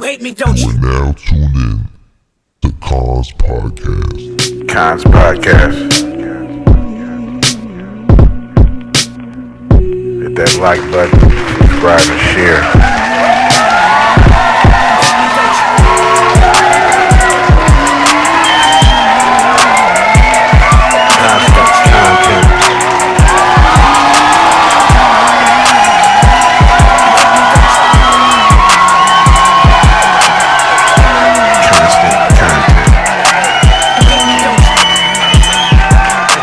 hate me, don't you? You are now tuned in to Kons Podcast. Kons Podcast. Hit that like button, subscribe and share.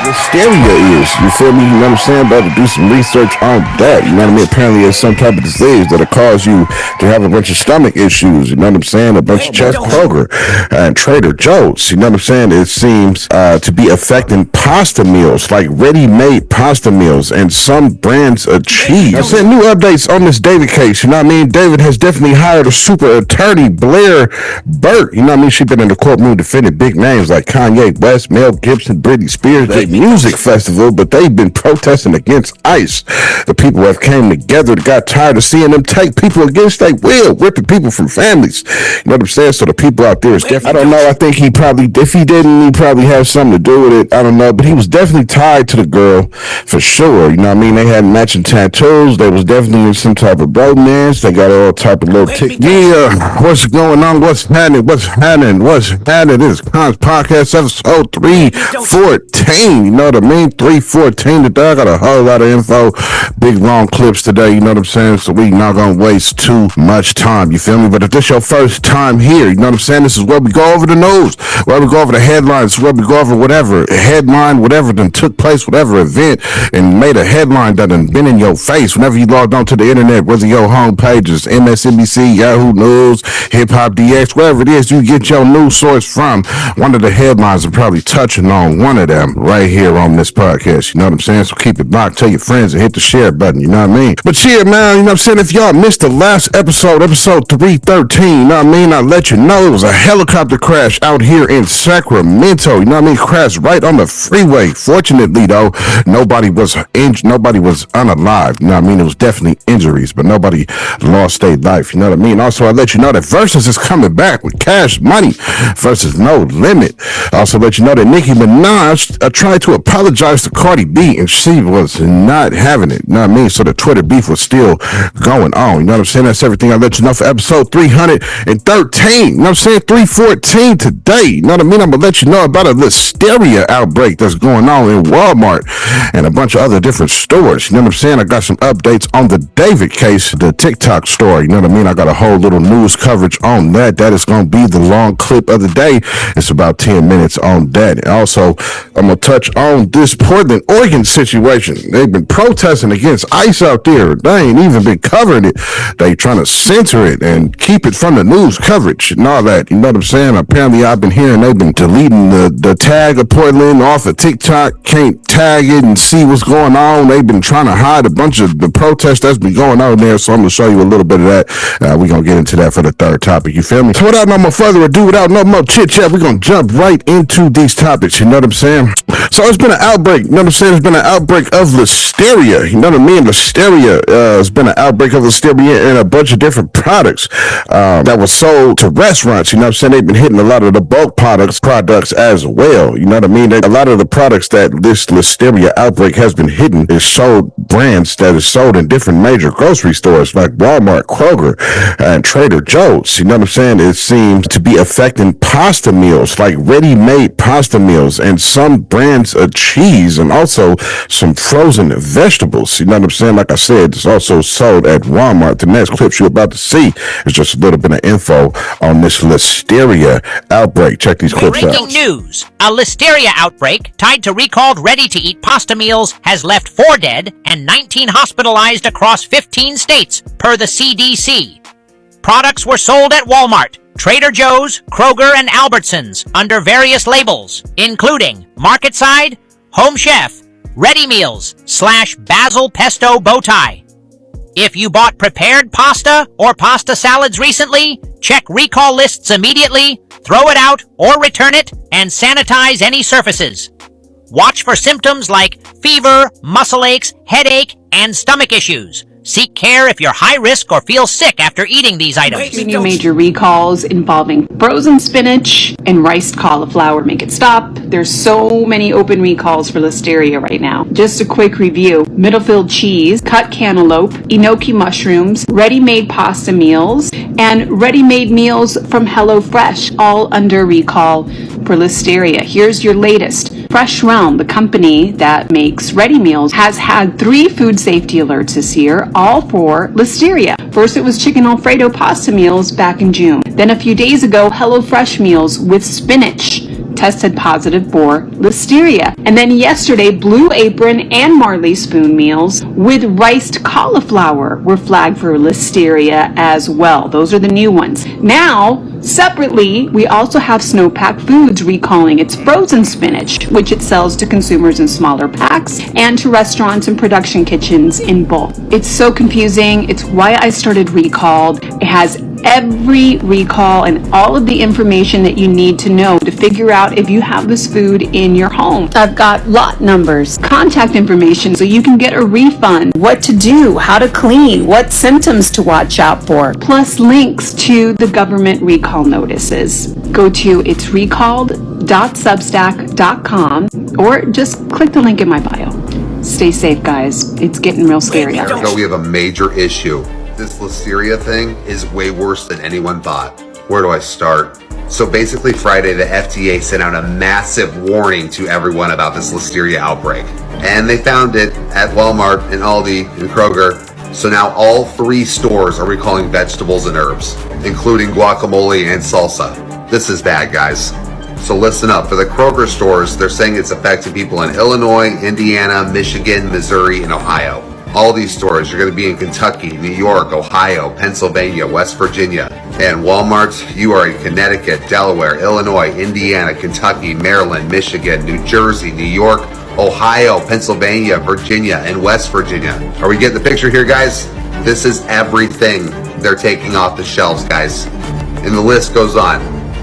Listeria is, you feel me? You know what I'm saying? About to do some research on that. You know what I mean? Apparently it's some type of disease that'll cause you to have a bunch of stomach issues. You know what I'm saying? A bunch of chest Kroger and Trader Joe's. You know what I'm saying? It seems to be affecting pasta meals, like ready-made pasta meals and some brands of cheese. I said new updates on this David case. You know what I mean? David has definitely hired a super attorney, Blair Burke. You know what I mean? She's been in the courtroom defending big names like Kanye West, Mel Gibson, Britney Spears. Music festival, but they've been protesting against ICE. The people have came together, got tired of seeing them take people against their will, ripping people from families. You know what I'm saying? So the people out there is definitely, I don't know, I think he probably, if he didn't, he probably has something to do with it. I don't know, but he was definitely tied to the girl for sure. You know what I mean? They had matching tattoos. They was definitely in some type of bromance. They got all type of little tick. Yeah, what's going on? What's happening? What's happening? What's happening? This is Kons Podcast episode 314. You know what I mean? 314 today. I got a whole lot of info, big long clips today. You know what I'm saying? So we not gonna waste too much time. You feel me? But if this your first time here, you know what I'm saying? This is where we go over the news, where we go over the headlines, where we go over whatever headline, whatever done took place, whatever event, and made a headline that done been in your face. Whenever you logged onto the internet, whether your home pages, MSNBC, Yahoo News, Hip Hop DX, wherever it is you get your news source from, one of the headlines are probably touching on one of them right here on this podcast. You know what I'm saying? So keep it locked, tell your friends, and hit the share button. You know what I mean? But yeah, man, you know what I'm saying? If y'all missed the last episode 313, you know what I mean? I'll let you know it was a helicopter crash out here in Sacramento. You know what I mean? Crashed right on the freeway. Fortunately, though, nobody was unalive. You know what I mean? It was definitely injuries, but nobody lost their life. You know what I mean? Also, I'll let you know that Versus is coming back with Cash Money versus No Limit. Also, let you know that Nicki Minaj tried to apologize to Cardi B, and she was not having it. You know what I mean? So the Twitter beef was still going on. You know what I'm saying? That's everything I let you know for episode 313. You know what I'm saying? 314 today. You know what I mean? I'm going to let you know about a Listeria outbreak that's going on in Walmart and a bunch of other different stores. You know what I'm saying? I got some updates on the David case, the TikTok story. You know what I mean? I got a whole little news coverage on that. That is going to be the long clip of the day. It's about 10 minutes on that. And also, I'm going to touch on this Portland, Oregon situation. They've been protesting against ICE out there. They ain't even been covering it. They trying to censor it and keep it from the news coverage and all that. You know what I'm saying? Apparently, I've been hearing they've been deleting the tag of Portland off of TikTok. Can't tag it and see what's going on. They've been trying to hide a bunch of the protests that's been going on there. So I'm going to show you a little bit of that. We're going to get into that for the third topic. You feel me? So without no more further ado, without no more chit chat, we're going to jump right into these topics. You know what I'm saying? So it's been an outbreak. You know what I'm saying? It's been an outbreak of Listeria. You know what I mean? Listeria. It's been an outbreak of Listeria in a bunch of different products that was sold to restaurants. You know what I'm saying? They've been hitting a lot of the bulk products as well. You know what I mean? A lot of the products that this Listeria outbreak has been hitting is sold brands that is sold in different major grocery stores like Walmart, Kroger, and Trader Joe's. You know what I'm saying? It seems to be affecting pasta meals, like ready-made pasta meals and some brands of cheese and also some frozen vegetables. You know what I'm saying? Like I said, it's also sold at Walmart. The next clips you're about to see is just a little bit of info on this Listeria outbreak. Check these clips out. Breaking news. A Listeria outbreak tied to recalled ready-to-eat pasta meals has left 4 dead and 19 hospitalized across 15 states, per the CDC. Products were sold at Walmart, Trader Joe's, Kroger, and Albertsons under various labels, including Market Side, Home Chef, Ready Meals / Basil Pesto Bowtie. If you bought prepared pasta or pasta salads recently, check recall lists immediately, throw it out or return it, and sanitize any surfaces. Watch for symptoms like fever, muscle aches, headache, and stomach issues. Seek care if you're high risk or feel sick after eating these items. Many major recalls involving frozen spinach and riced cauliflower. Make it stop. There's so many open recalls for Listeria right now. Just a quick review. Middlefield cheese, cut cantaloupe, enoki mushrooms, ready-made pasta meals, and ready-made meals from HelloFresh, all under recall for Listeria. Here's your latest. Fresh Realm, the company that makes ready meals, has had 3 food safety alerts this year, all for Listeria. First, it was chicken Alfredo pasta meals back in June. Then a few days ago, HelloFresh meals with spinach tested positive for Listeria. And then yesterday, Blue Apron and Marley Spoon meals with riced cauliflower were flagged for Listeria as well. Those are the new ones. Now, separately, we also have Snowpack Foods recalling its frozen spinach, which it sells to consumers in smaller packs and to restaurants and production kitchens in bulk. It's so confusing. It's why I started Recalled. It has every recall and all of the information that you need to know to figure out if you have this food in your home. I've got lot numbers, contact information so you can get a refund, what to do, how to clean, what symptoms to watch out for, plus links to the government recall notices. Go to itsrecalled.substack.com or just click the link in my bio. Stay safe, guys. It's getting real scary out there. We have a major issue. This Listeria thing is way worse than anyone thought. Where do I start? So basically Friday, the FDA sent out a massive warning to everyone about this Listeria outbreak. And they found it at Walmart and Aldi and Kroger. So now all 3 stores are recalling vegetables and herbs, including guacamole and salsa. This is bad, guys. So listen up. For the Kroger stores, they're saying it's affecting people in Illinois, Indiana, Michigan, Missouri, and Ohio. All these stores are going to be in Kentucky, New York, Ohio, Pennsylvania, West Virginia. And Walmart, you are in Connecticut, Delaware, Illinois, Indiana, Kentucky, Maryland, Michigan, New Jersey, New York, Ohio, Pennsylvania, Virginia, and West Virginia. Are we getting the picture here, guys? This is everything they're taking off the shelves, guys. And the list goes on.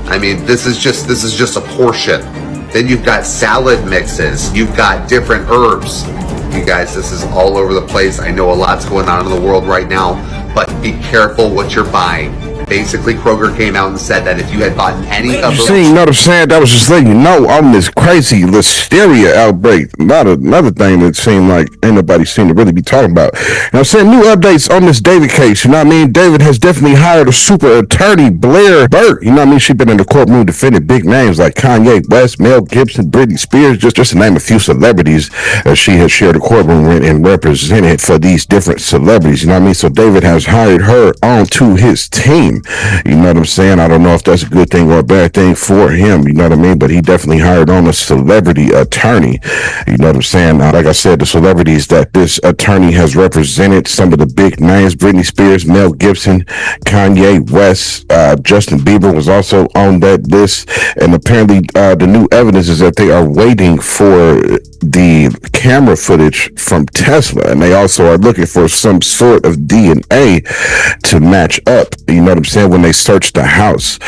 I mean, this is just a portion. Then you've got salad mixes. You've got different herbs. You guys, this is all over the place. I know a lot's going on in the world right now, but be careful what you're buying. Basically, Kroger came out and said that if you had bought any of those... See, you know what I'm saying? That was just letting you know on this crazy Listeria outbreak. Another thing that seemed like ain't nobody seemed to really be talking about. You know what I'm saying? New updates on this David case. You know what I mean? David has definitely hired a super attorney, Blair Burke. You know what I mean? She's been in the courtroom defending big names like Kanye West, Mel Gibson, Britney Spears, just to name a few celebrities she has shared the courtroom with and represented for these different celebrities. You know what I mean? So David has hired her onto his team. You know what I'm saying? I don't know if that's a good thing or a bad thing for him. You know what I mean? But he definitely hired on a celebrity attorney. You know what I'm saying? Like I said, the celebrities that this attorney has represented, some of the big names, Britney Spears, Mel Gibson, Kanye West, Justin Bieber was also on that list. And apparently the new evidence is that they are waiting for the camera footage from Tesla. And they also are looking for some sort of DNA to match up. You know what I'm saying, when they search the house.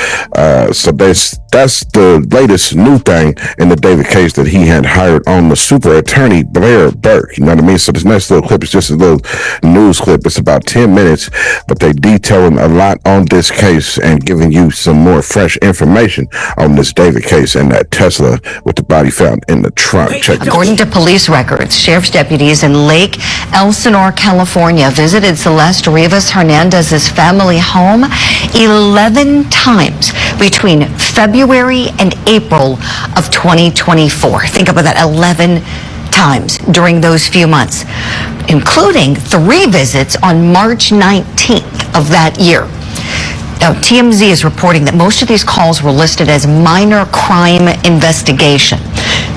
So that's the latest new thing in the David case, that he had hired on the super attorney Blair Burke. You know what I mean? So this next little clip is just a little news clip. It's about 10 minutes, but they detailing a lot on this case and giving you some more fresh information on this David case and that Tesla with the body found in the trunk. Check it out. According to police records, sheriff's deputies in Lake Elsinore, California visited Celeste Rivas Hernandez's family home 11 times between February and April of 2024. Think about that, 11 times during those few months, including 3 visits on March 19th of that year. Now, TMZ is reporting that most of these calls were listed as minor crime investigation,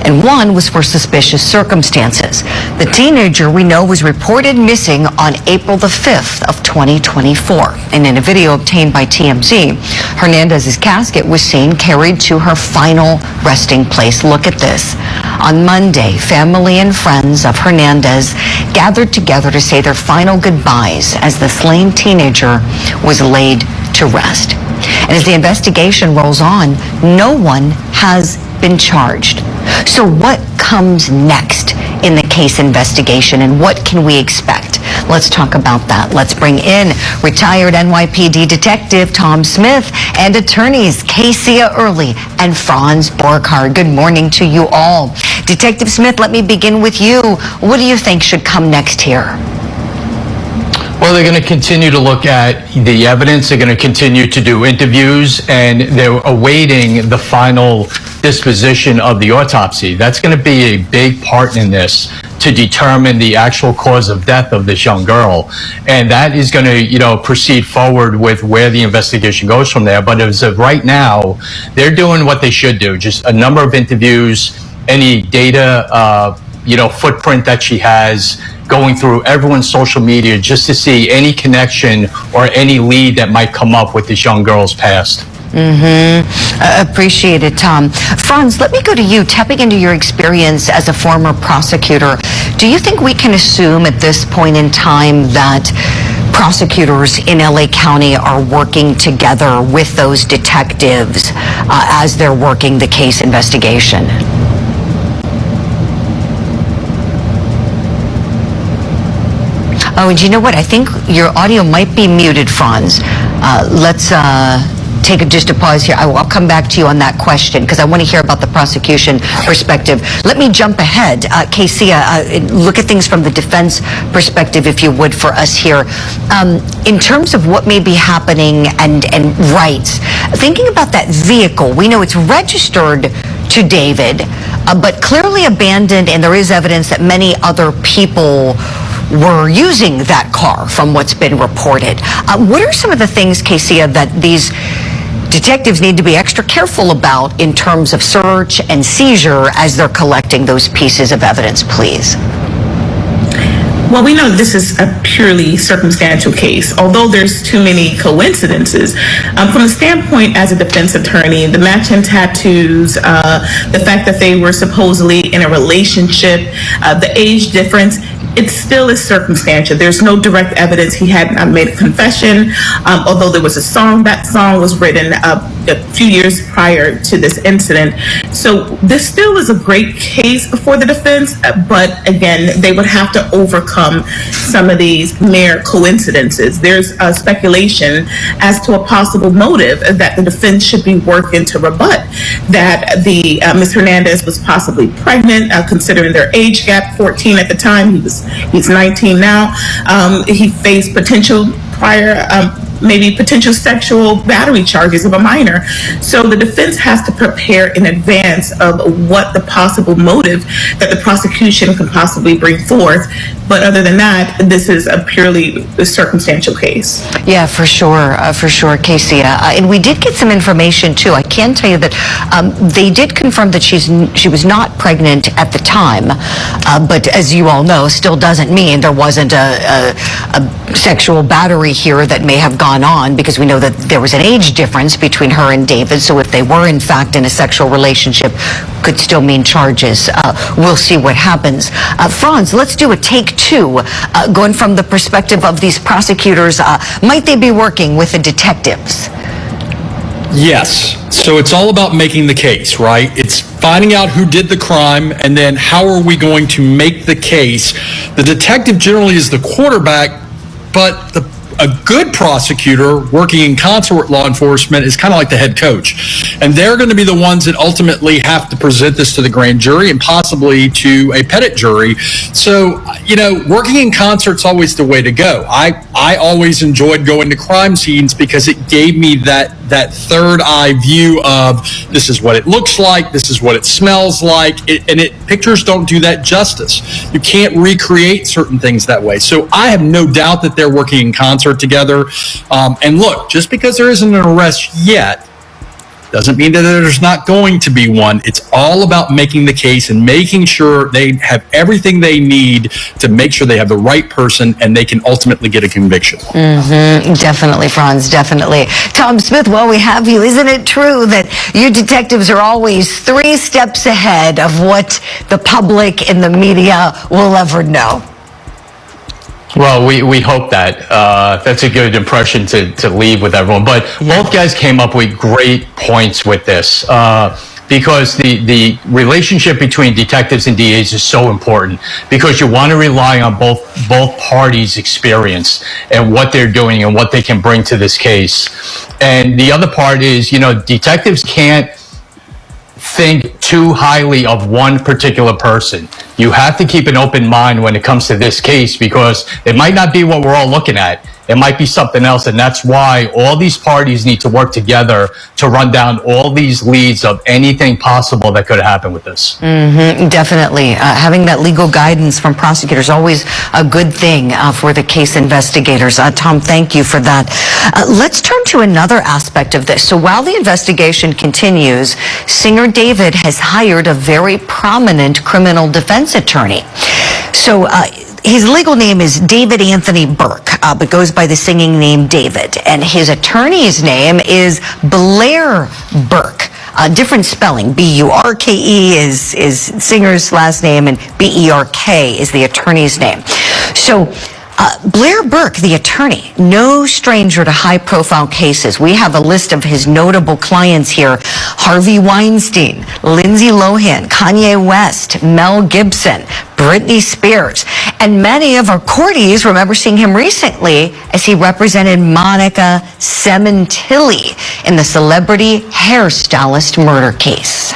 and one was for suspicious circumstances. The teenager, we know, was reported missing on April the 5th of 2024. And in a video obtained by TMZ, Hernandez's casket was seen carried to her final resting place. Look at this. On Monday, family and friends of Hernandez gathered together to say their final goodbyes as the slain teenager was laid to rest. And as the investigation rolls on, no one has been charged. So what comes next in the case investigation, and what can we expect? Let's talk about that. Let's bring in retired NYPD Detective Tom Smith and attorneys Casey Early and Franz Borchardt. Good morning to you all. Detective Smith, let me begin with you. What do you think should come next here? Well, they're going to continue to look at the evidence. They're going to continue to do interviews, and they're awaiting the final disposition of the autopsy. That's going to be a big part in this to determine the actual cause of death of this young girl. And that is going to, proceed forward with where the investigation goes from there. But as of right now, they're doing what they should do. Just a number of interviews, any data, footprint that she has, going through everyone's social media just to see any connection or any lead that might come up with this young girl's past. Appreciate it, Tom. Franz, let me go to you. Tapping into your experience as a former prosecutor, do you think we can assume at this point in time that prosecutors in LA County are working together with those detectives as they're working the case investigation? Oh, and you know what? I think your audio might be muted, Franz. Let's take just a pause here. I'll come back to you on that question because I want to hear about the prosecution perspective. Let me jump ahead. Casey, look at things from the defense perspective, if you would, for us here. In terms of what may be happening and rights, thinking about that vehicle, we know it's registered to David, but clearly abandoned, and there is evidence that many other people were using that car from what's been reported. What are some of the things, Casey, that these detectives need to be extra careful about in terms of search and seizure as they're collecting those pieces of evidence, please? Well, we know this is a purely circumstantial case, although there's too many coincidences. From the standpoint as a defense attorney, the matching tattoos, the fact that they were supposedly in a relationship, the age difference, it still is circumstantial. There's no direct evidence he had made a confession, although there was a song. That song was written a few years prior to this incident. So this still is a great case for the defense, but again, they would have to overcome some of these mere coincidences. There's a speculation as to a possible motive that the defense should be working to rebut, that the Ms. Hernandez was possibly pregnant, considering their age gap, 14 at the time, he's 19 now. He faced potential prior maybe potential sexual battery charges of a minor. So the defense has to prepare in advance of what the possible motive that the prosecution can possibly bring forth. But other than that, this is a purely circumstantial case. Yeah, for sure, Casey. And we did get some information too. I can tell you that they did confirm that she was not pregnant at the time, but as you all know, still doesn't mean there wasn't a sexual battery here that may have gone on, because we know that there was an age difference between her and David. So if they were in fact in a sexual relationship, could still mean charges. We'll see what happens. Franz, let's do a take two, going from the perspective of these prosecutors. Might they be working with the detectives? Yes. So it's all about making the case, right? It's finding out who did the crime, and then how are we going to make the case. The detective generally is the quarterback, but a good prosecutor working in concert with law enforcement is kind of like the head coach. And they're going to be the ones that ultimately have to present this to the grand jury and possibly to a petit jury. So, working in concert is always the way to go. I always enjoyed going to crime scenes because it gave me that third eye view of this is what it looks like, this is what it smells like, pictures don't do that justice. You can't recreate certain things that way. So I have no doubt that they're working in concert together. And look, just because there isn't an arrest yet doesn't mean that there's not going to be one. It's all about making the case and making sure they have everything they need to make sure they have the right person and they can ultimately get a conviction. Definitely, Franz, definitely. Tom Smith, while we have you, isn't it true that you detectives are always 3 steps ahead of what the public and the media will ever know? Well, we hope that. That's a good impression to leave with everyone. But both guys came up with great points with this. The because the relationship between detectives and DAs is so important, because you want to rely on both parties' experience and what they're doing and what they can bring to this case. And the other part is, detectives can't think too highly of one particular person. You have to keep an open mind when it comes to this case, because it might not be what we're all looking at. It might be something else, and that's why all these parties need to work together to run down all these leads of anything possible that could happen with this. Definitely. Having that legal guidance from prosecutors, always a good thing for the case investigators. Tom, thank you for that. Let's turn to another aspect of this. So while the investigation continues, singer David has hired a very prominent criminal defense attorney. So his legal name is David Anthony Burke, but goes by the singing name David. And his attorney's name is Blair Burke. Different spelling. B-U-R-K-E is singer's last name, and B-E-R-K is the attorney's name. So Blair Burke, the attorney, no stranger to high-profile cases. We have a list of his notable clients here: Harvey Weinstein, Lindsay Lohan, Kanye West, Mel Gibson, Britney Spears. And many of our courties remember seeing him recently as he represented Monica Sementilli in the celebrity hairstylist murder case.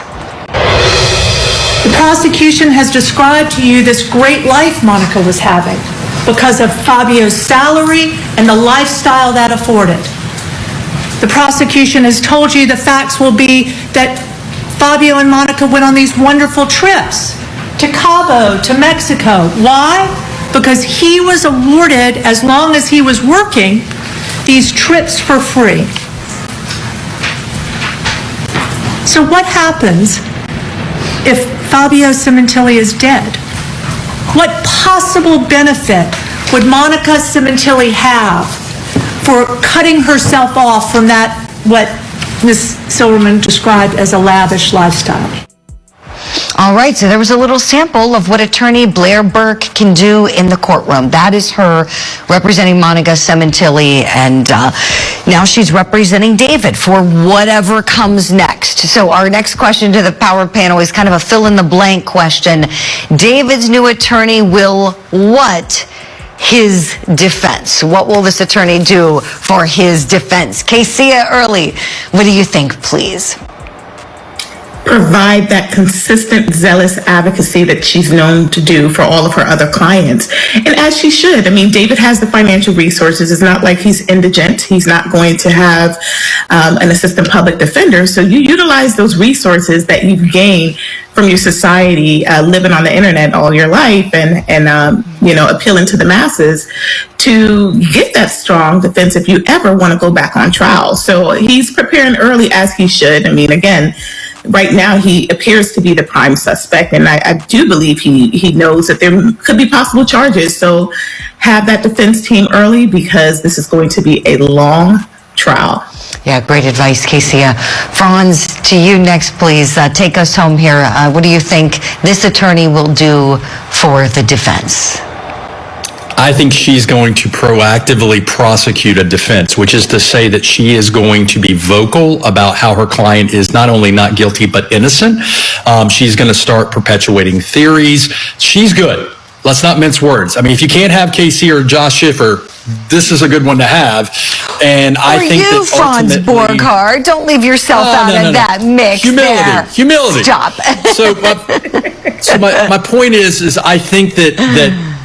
The prosecution has described to you this great life Monica was having because of Fabio's salary and the lifestyle that afforded. The prosecution has told you the facts will be that Fabio and Monica went on these wonderful trips to Cabo, to Mexico. Why? Because he was awarded, as long as he was working, these trips for free. So what happens if Fabio Sementilli is dead? What possible benefit would Monica Sementilli have for cutting herself off from that, what Ms. Silverman described as a lavish lifestyle? All right, so there was a little sample of what attorney Blair Burke can do in the courtroom. That is her representing Monica Sementilli, and now she's representing David for whatever comes next. So our next question to the Power Panel is kind of a fill-in-the-blank question. David's new attorney will what his defense? What will this attorney do for his defense? Casey Early, what do you think, please? Provide that consistent, zealous advocacy that she's known to do for all of her other clients. And as she should. I mean, David has the financial resources. It's not like he's indigent. He's not going to have an assistant public defender. So you utilize those resources that you've gained from your society, living on the internet all your life and appealing to the masses to get that strong defense if you ever want to go back on trial. So he's preparing early, as he should. I mean, again, right now he appears to be the prime suspect, and I do believe he knows that there could be possible charges. So have that defense team early, because this is going to be a long trial. Yeah, great advice, Casey. Franz, to you next, please. Take us home here. What do you think this attorney will do for the defense? I think she's going to proactively prosecute a defense, which is to say that she is going to be vocal about how her client is not only not guilty, but innocent. She's going to start perpetuating theories. She's good. Let's not mince words. I mean, if you can't have Casey or Josh Schiffer, this is a good one to have. And I think you, that Franz ultimately, Borghardt, don't leave yourself out of that mix. Humility. Stop. So my point is I think that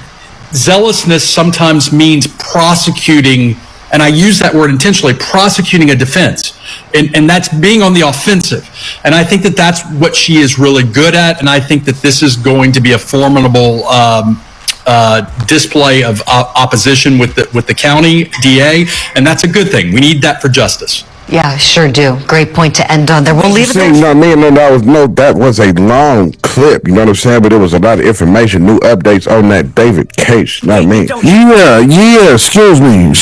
zealousness sometimes means prosecuting, and I use that word intentionally, prosecuting a defense. And that's being on the offensive. And I think that that's what she is really good at. And I think that this is going to be a formidable display of opposition with the county DA. And that's a good thing. We need that for justice. Yeah, sure do. Great point to end on there. We'll leave it there. You know what I mean? And that was a long clip, you know what I'm saying? But there was a lot of information, new updates on that David case, you know what I mean? Yeah, excuse me.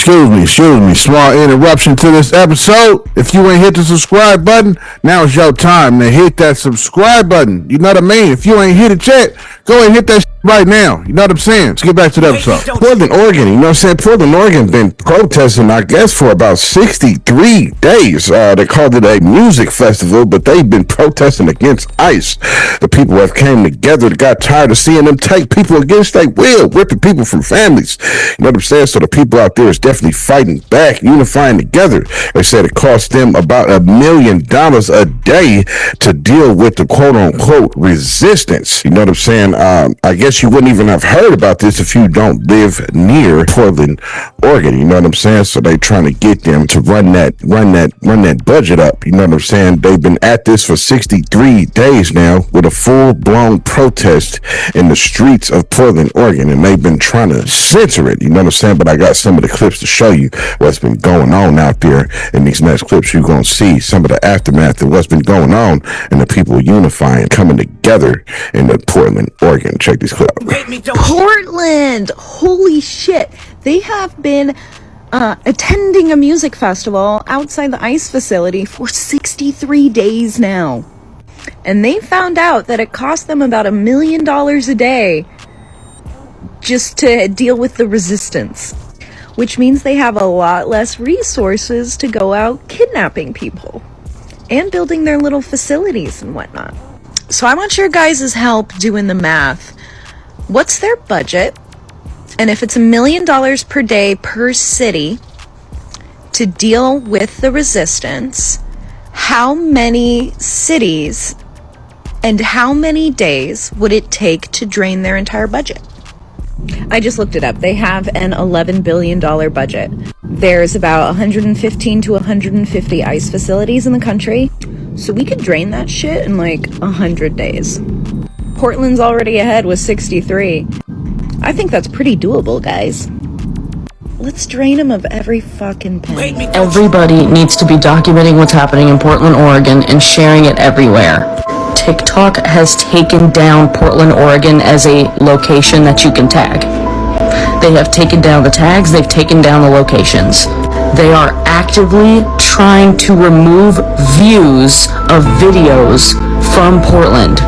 Small interruption to this episode. If you ain't hit the subscribe button, now it's your time to hit that subscribe button. You know what I mean? If you ain't hit it yet, go and hit that right now. You know what I'm saying? Let's get back to the episode. Portland, Oregon. You know what I'm saying? Portland, Oregon been protesting, I guess, for about 63 days. They called it a music festival, but they've been protesting against ICE. The people have came together, got tired of seeing them take people against their will, ripping people from families. You know what I'm saying? So the people out there is definitely fighting back, unifying together. They said it cost them about $1 million a day to deal with the quote-unquote resistance. You know what I'm saying? I guess you wouldn't even have heard about this if you don't live near Portland, Oregon. You know what I'm saying? So they trying to get them to run that budget up. You know what I'm saying? They've been at this for 63 days now with a full-blown protest in the streets of Portland, Oregon, and they've been trying to censor it. You know what I'm saying? But I got some of the clips to show you what's been going on out there. In these next clips, you're going to see some of the aftermath of what's been going on and the people unifying, coming together in the Portland, Oregon. Check this clip out. Portland! Holy shit! They have been attending a music festival outside the ICE facility for 63 days now. And they found out that it cost them about $1 million a day just to deal with the resistance, which means they have a lot less resources to go out kidnapping people and building their little facilities and whatnot. So I want your guys' help doing the math. What's their budget? And if it's $1 million per day per city to deal with the resistance, how many cities and how many days would it take to drain their entire budget? I just looked it up. They have an $11 billion budget. There's about 115 to 150 ICE facilities in the country. So we could drain that shit in like 100 days. Portland's already ahead with 63. I think that's pretty doable, guys. Let's drain them of every fucking penny. Everybody needs to be documenting what's happening in Portland, Oregon, and sharing it everywhere. TikTok has taken down Portland, Oregon as a location that you can tag. They have taken down the tags, they've taken down the locations. They are actively trying to remove views of videos from Portland.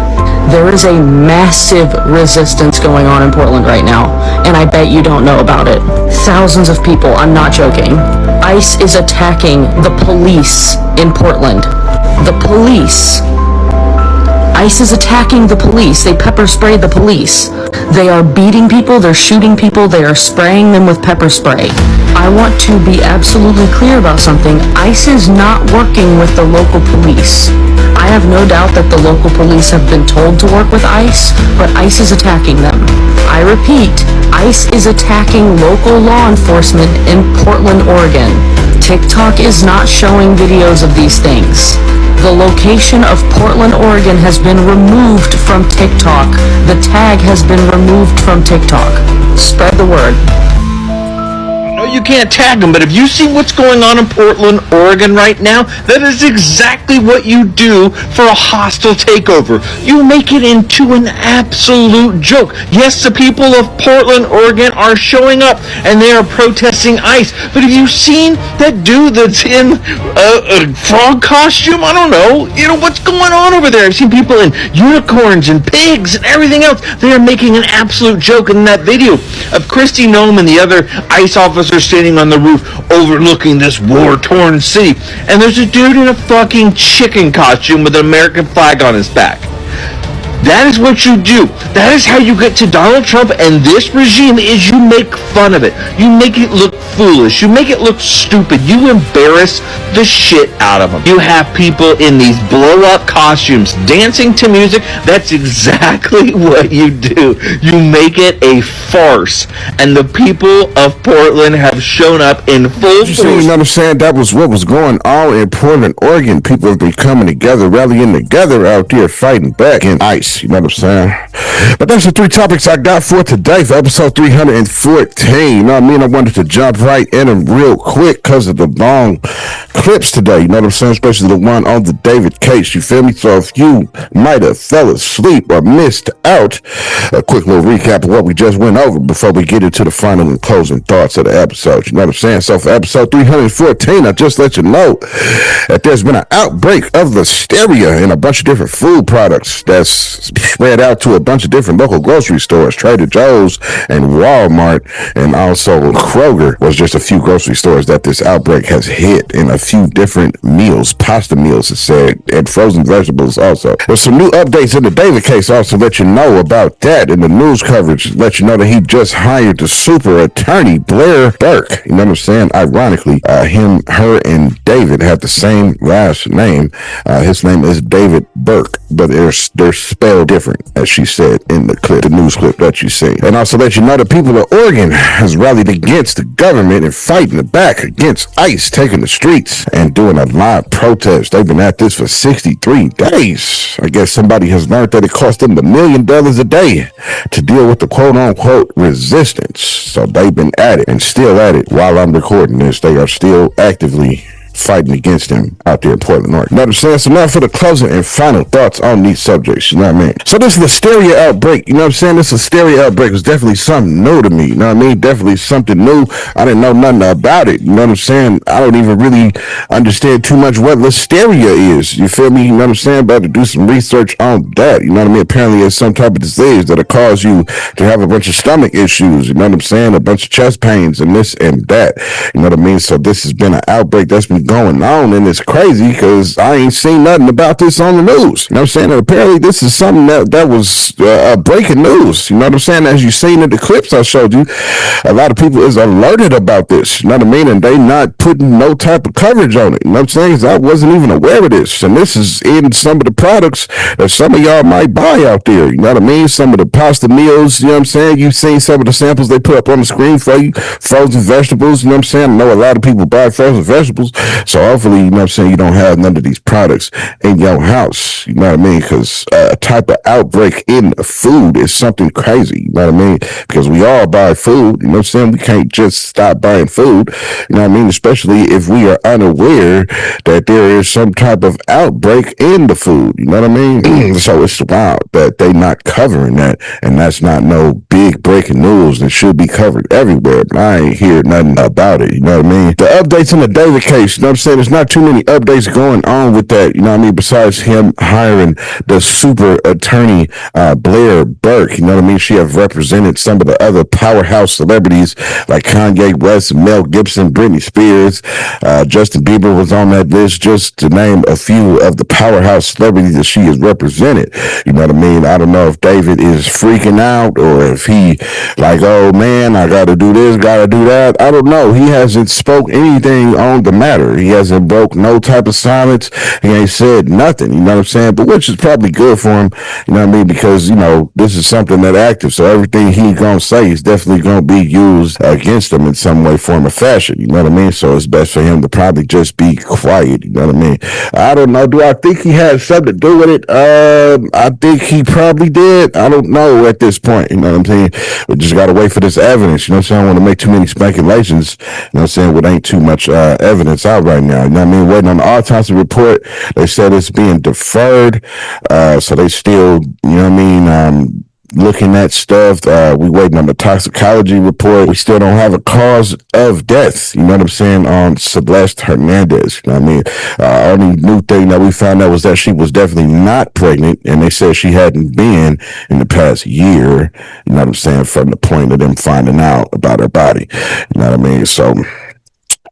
There is a massive resistance going on in Portland right now, and I bet you don't know about it. Thousands of people, I'm not joking. ICE is attacking the police in Portland. The police. ICE is attacking the police. They pepper sprayed the police. They are beating people, they're shooting people, they are spraying them with pepper spray. I want to be absolutely clear about something. ICE is not working with the local police. I have no doubt that the local police have been told to work with ICE, but ICE is attacking them. I repeat, ICE is attacking local law enforcement in Portland, Oregon. TikTok is not showing videos of these things. The location of Portland, Oregon has been removed from TikTok. The tag has been removed from TikTok. Spread the word. No, you can't tag them, but if you see what's going on in Portland, Oregon right now, that is exactly what you do for a hostile takeover. You make it into an absolute joke. Yes, the people of Portland, Oregon are showing up and they are protesting ICE, but have you seen that dude that's in a frog costume? I don't know. You know, what's going on over there? I've seen people in unicorns and pigs and everything else. They are making an absolute joke in that video of Kristi Noem and the other ICE officers standing on the roof overlooking this war-torn city, and there's a dude in a fucking chicken costume with an American flag on his back. That is what you do. That is how you get to Donald Trump and this regime, is you make fun of it. You make it look foolish. You make it look stupid. You embarrass the shit out of them. You have people in these blow-up costumes dancing to music. That's exactly what you do. You make it a farce. And the people of Portland have shown up in full force. You know what I'm saying? That was what was going on in Portland, Oregon. People have been coming together, rallying together out there, fighting back in ICE. You know what I'm saying? But that's the three topics I got for today for episode 314. You know what I mean? I wanted to jump right in them real quick because of the long clips today. You know what I'm saying? Especially the one on the David case. You feel me? So if you might have fell asleep or missed out, a quick little recap of what we just went over before we get into the final and closing thoughts of the episode. You know what I'm saying? So for episode 314, I just let you know that there's been an outbreak of Listeria in a bunch of different food products that's spread out to a bunch of different local grocery stores. Trader Joe's and Walmart and also Kroger was just a few grocery stores that this outbreak has hit in a few different meals, pasta meals, it said, and frozen vegetables also. There's some new updates in the David case also let you know about that in the news coverage. Let you know that he just hired the super attorney Blair Burke. You know what I'm saying? Ironically, her and David have the same last name. His name is David Burke, but they're spelled different, as she said in the news clip that you see. And also let you know that people of Oregon has rallied against the government and fighting the back against ICE taking the streets and doing a live protest. They've been at this for 63 days. I guess somebody has learned that it cost them $1 million a day to deal with the quote-unquote resistance. So they've been at it and still at it. While I'm recording this, they are still actively fighting against him out there in Portland, Oregon. Now, that's enough for the closing and final thoughts on these subjects, you know what I mean? So this Listeria Outbreak, you know what I'm saying? This Listeria Outbreak was definitely something new to me, you know what I mean? Definitely something new. I didn't know nothing about it, you know what I'm saying? I don't even really understand too much what Listeria is, you feel me? You know what I'm saying? About to do some research on that, you know what I mean? Apparently it's some type of disease that'll cause you to have a bunch of stomach issues, you know what I'm saying? A bunch of chest pains and this and that, you know what I mean? So this has been an outbreak that's been going on, and it's crazy because I ain't seen nothing about this on the news. You know what I'm saying? And apparently this is something that was breaking news. You know what I'm saying? As you seen in the clips I showed you, a lot of people is alerted about this. You know what I mean? And they not putting no type of coverage on it. You know what I'm saying? 'Cause I wasn't even aware of this. And this is in some of the products that some of y'all might buy out there. You know what I mean? Some of the pasta meals, you know what I'm saying? You've seen some of the samples they put up on the screen for you. Frozen vegetables, you know what I'm saying? I know a lot of people buy frozen vegetables. So hopefully, you know what I'm saying, you don't have none of these products in your house, you know what I mean? Because a type of outbreak in food is something crazy, you know what I mean? Because we all buy food, you know what I'm saying? We can't just stop buying food, you know what I mean? Especially if we are unaware that there is some type of outbreak in the food, you know what I mean? So it's wild that they not covering that, and that's not no big breaking news and should be covered everywhere, but I ain't hear nothing about it, you know what I mean? The updates in the David case, you know what I'm saying? There's not too many updates going on with that, you know what I mean, besides him hiring the super attorney Blair Burke, you know what I mean? She have represented some of the other powerhouse celebrities like Kanye West, Mel Gibson, Britney Spears, Justin Bieber was on that list, just to name a few of the powerhouse celebrities that she has represented, you know what I mean? I don't know if David is freaking out or if he like, oh man, I gotta do this, gotta do that. I don't know. He hasn't spoke anything on the matter. He hasn't broke no type of silence. He ain't said nothing, you know what I'm saying? But which is probably good for him, you know what I mean? Because, you know, this is something that active. So everything he gonna say is definitely gonna be used against him in some way, form, or fashion, you know what I mean? So it's best for him to probably just be quiet, you know what I mean? I don't know. Do I think he had something to do with it? I think he probably did. I don't know at this point, you know what I'm saying? We just gotta wait for this evidence, you know what I'm saying? I don't want to make too many speculations, you know what I'm saying? With ain't too much evidence out right now, you know what I mean? Waiting on the autopsy report. They said it's being deferred, so they still, you know what I mean, looking at stuff. We waiting on the toxicology report. We still don't have a cause of death, you know what I'm saying, on Celeste Hernandez, you know what I mean? Only new thing that we found out was that she was definitely not pregnant, and they said she hadn't been in the past year, you know what I'm saying, from the point of them finding out about her body, you know what I mean? So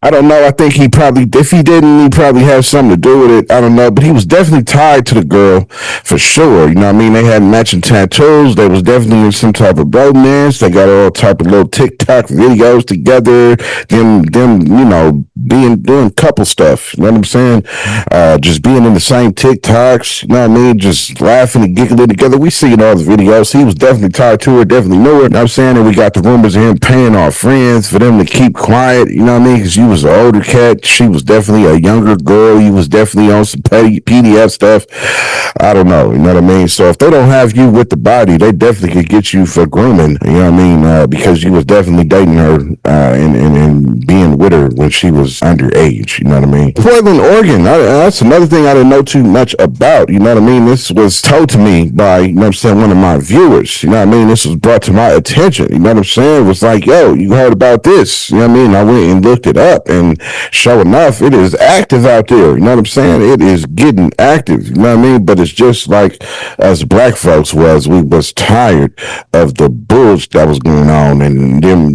I don't know. I think he probably, if he didn't, he probably had something to do with it. I don't know. But he was definitely tied to the girl for sure. You know what I mean? They had matching tattoos. They was definitely in some type of bromance. They got all type of little TikTok videos together. Them, you know, doing couple stuff. You know what I'm saying? Just being in the same TikToks. You know what I mean? Just laughing and giggling together. We seen all the videos. He was definitely tied to her. Definitely knew her. You know what I'm saying? And we got the rumors of him paying off friends for them to keep quiet. You know what I mean? Because you was an older cat. She was definitely a younger girl. You was definitely on some PDF stuff. I don't know. You know what I mean? So if they don't have you with the body, they definitely could get you for grooming. You know what I mean? Because you was definitely dating her and being with her when she was underage. You know what I mean? Portland, Oregon. That's another thing I didn't know too much about. You know what I mean? This was told to me by, you know what I'm saying, one of my viewers. You know what I mean? This was brought to my attention. You know what I'm saying? It was like, yo, you heard about this. You know what I mean? I went and looked it up. up, and sure enough, it is active out there. You know what I'm saying? It is getting active. You know what I mean? But it's just like us black folks we was tired of the bullshit that was going on, and them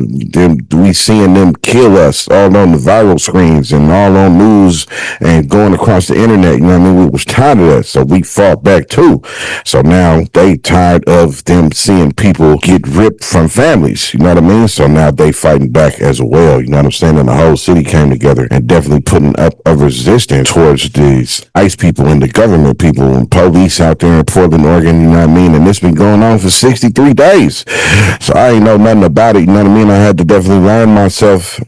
we seeing them kill us all on the viral screens and all on news and going across the internet. You know what I mean? We was tired of that, so we fought back too. So now they tired of them seeing people get ripped from families. You know what I mean? So now they fighting back as well. You know what I'm saying? And the whole city came together and definitely putting up a resistance towards these ICE people and the government people and police out there in Portland, Oregon. You know what I mean? And it's been going on for 63 days. So I ain't know nothing about it. You know what I mean? I had to definitely learn myself.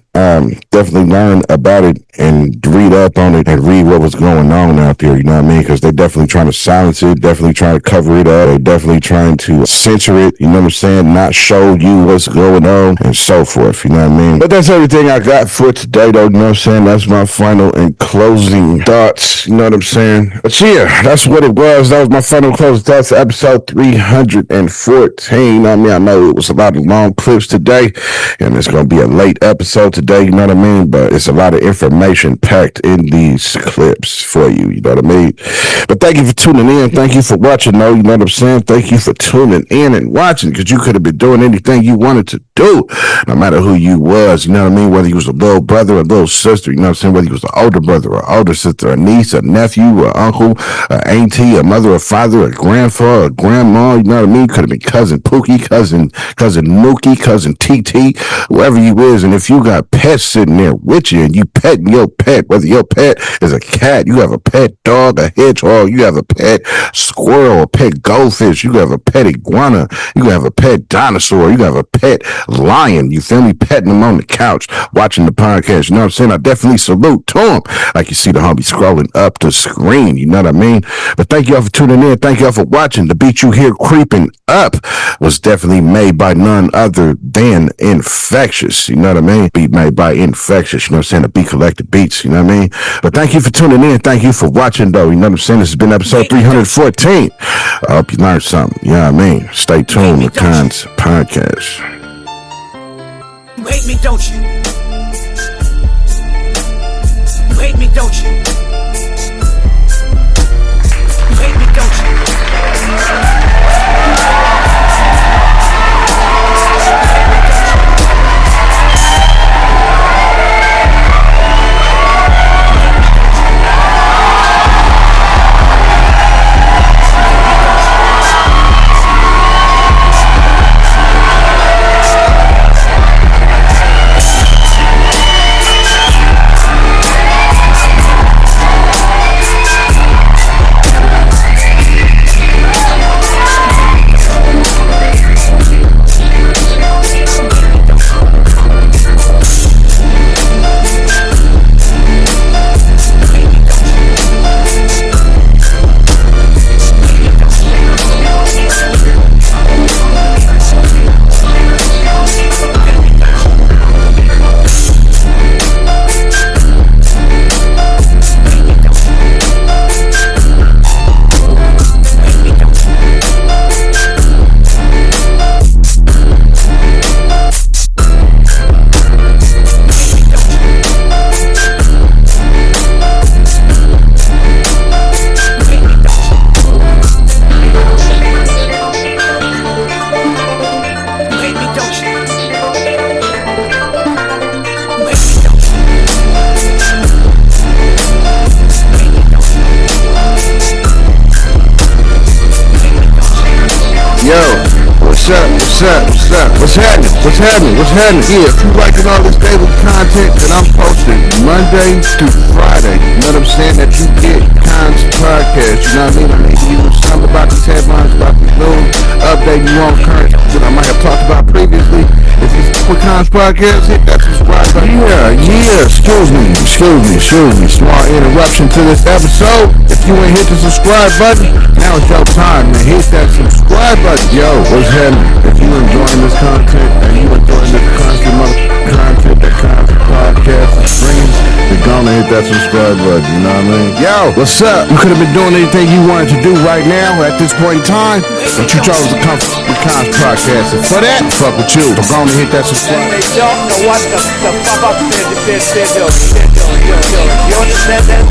Definitely learn about it and read up on it and read what was going on out there, you know what I mean? Because they definitely trying to silence it, definitely trying to cover it up, they definitely trying to censor it, you know what I'm saying? Not show you what's going on and so forth, you know what I mean? But that's everything I got for today, though, you know what I'm saying? That's my final and closing thoughts, you know what I'm saying? But yeah, that's what it was. That was my final closing thoughts for episode 314. You know what I mean? I know it was a lot of long clips today, and it's going to be a late episode today, you know what I mean? But it's a lot of information packed in these clips for you, you know what I mean? But thank you for tuning in. Thank you for watching, though, you know what I'm saying? Thank you for tuning in and watching, because you could have been doing anything you wanted to do, no matter who you was, you know what I mean? Whether you was a little brother or a little sister, you know what I'm saying? Whether you was an older brother or older sister, a niece, a nephew, or uncle, a auntie, a mother or father, a grandfather, a grandma, you know what I mean? Could have been cousin Pookie, cousin Mookie, cousin TT, whoever you is. And if you got pets sitting there with you and you petting your pet, whether your pet is a cat, you have a pet dog, a hedgehog, you have a pet squirrel, a pet goldfish, you have a pet iguana, you have a pet dinosaur, you have a pet lion, you feel me? Petting them on the couch, watching the podcast, you know what I'm saying? I definitely salute to them. Like you see the homie scrolling up the screen, you know what I mean? But thank y'all for tuning in. Thank y'all for watching. The beat you hear creeping up was definitely made by none other than Infectious, you know what I mean? Beat made by Infectious, you know what I'm saying? The Beat Collected Beats, you know what I mean? But thank you for tuning in. Thank you for watching, though, you know what I'm saying? This has been episode 314. I hope you learned something, you know what I mean? Stay tuned with Kons Podcast. You hate me, don't you? You hate me, don't you? You hate me, don't you? What's happening? Yeah, if you liking all this daily content that I'm posting Monday through Friday, you know what I'm saying, that you get Kons Podcast, you know what I mean? I may give you something about these headlines, about these news, updating you on current that I might have talked about previously. If you for Kons Podcast, hit that subscribe button. Excuse me. Small interruption to this episode. If you ain't hit the subscribe button, now it's your time, man. Hit that subscribe button. Yo, what's happening? If you enjoying this content and you enjoying this content that Kons Podcast is bringing, then go on and hit hit that subscribe button, you know what I mean? Yo, what's up? You could have been doing anything you wanted to do right now at this point in time, but you chose to come to the Kons podcast. And for that, fuck with you. So go on and hit that subscribe. They don't know what the fuck they're doing. You understand that?